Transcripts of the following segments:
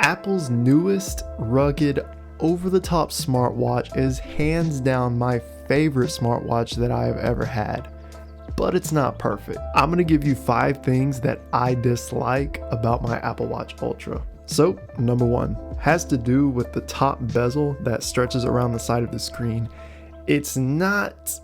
Apple's newest, rugged, over-the-top smartwatch is hands down my favorite smartwatch that I have ever had. But it's not perfect. I'm gonna give you 5 things that I dislike about my Apple Watch Ultra. So, number 1 has to do with the top bezel that stretches around the side of the screen. It's not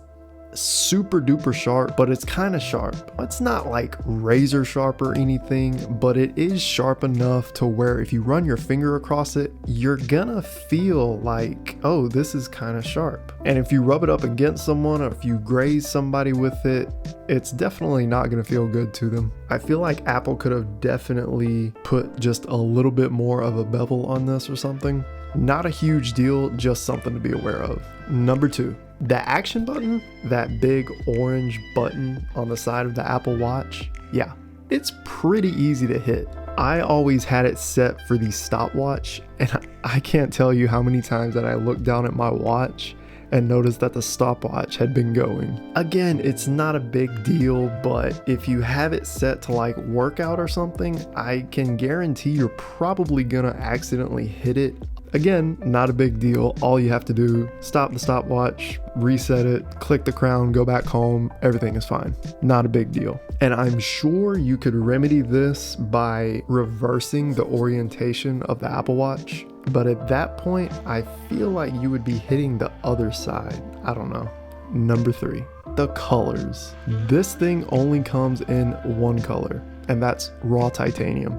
super duper sharp, but it's kind of sharp. It's not like razor sharp or anything, but it is sharp enough to where if you run your finger across it, you're gonna feel like, oh, this is kind of sharp. And if you rub it up against someone or if you graze somebody with it, it's definitely not gonna feel good to them. I feel like Apple could have definitely put just a little bit more of a bevel on this or something. Not a huge deal, just something to be aware of. Number 2, the action button, that big orange button on the side of the Apple Watch, yeah, it's pretty easy to hit. I always had it set for the stopwatch, and I can't tell you how many times that I looked down at my watch and noticed that the stopwatch had been going. Again, it's not a big deal, but if you have it set to like workout or something, I can guarantee you're probably gonna accidentally hit it. Again, not a big deal. All you have to do, stop the stopwatch, reset it, click the crown, go back home, everything is fine. Not a big deal. And I'm sure you could remedy this by reversing the orientation of the Apple Watch. But at that point, I feel like you would be hitting the other side. I don't know. Number 3, the colors. This thing only comes in one color, and that's raw titanium.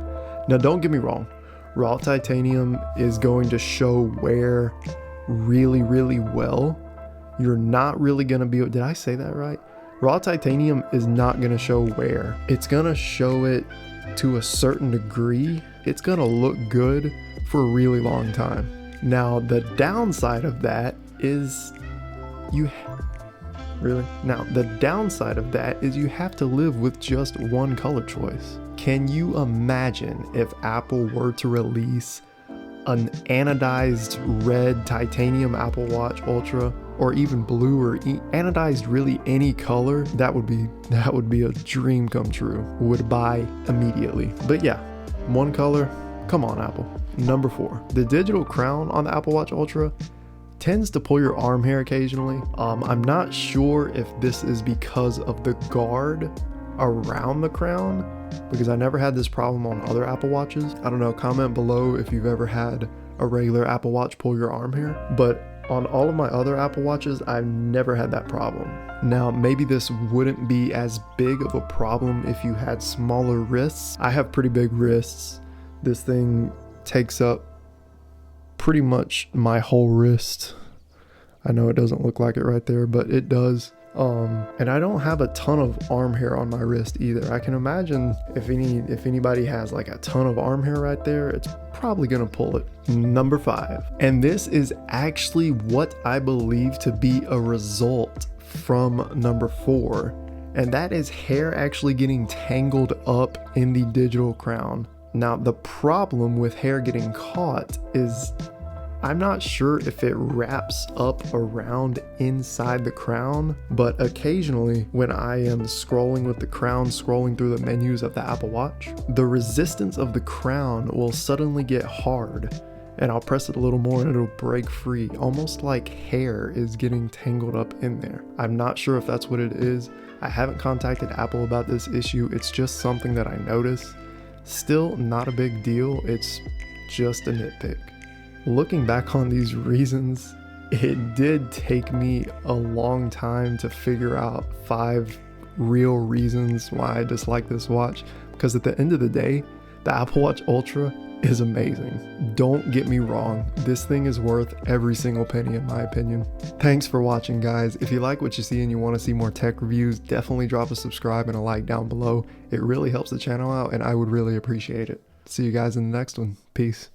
Now, don't get me wrong. Raw titanium is going to show wear really, really well. You're not really going to be, did I say that right? Raw titanium is not going to show wear. It's going to show it to a certain degree. It's going to look good for a really long time. Now, the downside of that is you have to live with just one color choice. Can you imagine if Apple were to release an anodized red titanium Apple Watch Ultra, or even blue, or anodized really any color? That would be a dream come true. Would buy immediately. But yeah, one color, come on Apple. Number 4, the digital crown on the Apple Watch Ultra tends to pull your arm hair occasionally. I'm not sure if this is because of the guard around the crown, because I never had this problem on other Apple Watches. I don't know, comment below if you've ever had a regular Apple Watch pull your arm hair, but on all of my other Apple Watches, I've never had that problem. Now, maybe this wouldn't be as big of a problem if you had smaller wrists. I have pretty big wrists. This thing takes up pretty much my whole wrist. I know it doesn't look like it right there, but it does. And I don't have a ton of arm hair on my wrist either. I can imagine if anybody has like a ton of arm hair right there, it's probably gonna pull it. Number 5, and this is actually what I believe to be a result from number 4, and that is hair actually getting tangled up in the digital crown. Now, the problem with hair getting caught is I'm not sure if it wraps up around inside the crown, but occasionally when I am scrolling with the crown, scrolling through the menus of the Apple Watch, the resistance of the crown will suddenly get hard, and I'll press it a little more and it'll break free, almost like hair is getting tangled up in there. I'm not sure if that's what it is. I haven't contacted Apple about this issue. It's just something that I notice. Still not a big deal. It's just a nitpick. Looking back on these reasons, it did take me a long time to figure out 5 real reasons why I dislike this watch, because at the end of the day, the Apple Watch Ultra is amazing. Don't get me wrong, this thing is worth every single penny in my opinion. Thanks for watching, guys. If you like what you see and you want to see more tech reviews, definitely drop a subscribe and a like down below. It really helps the channel out and I would really appreciate it. See you guys in the next one. Peace.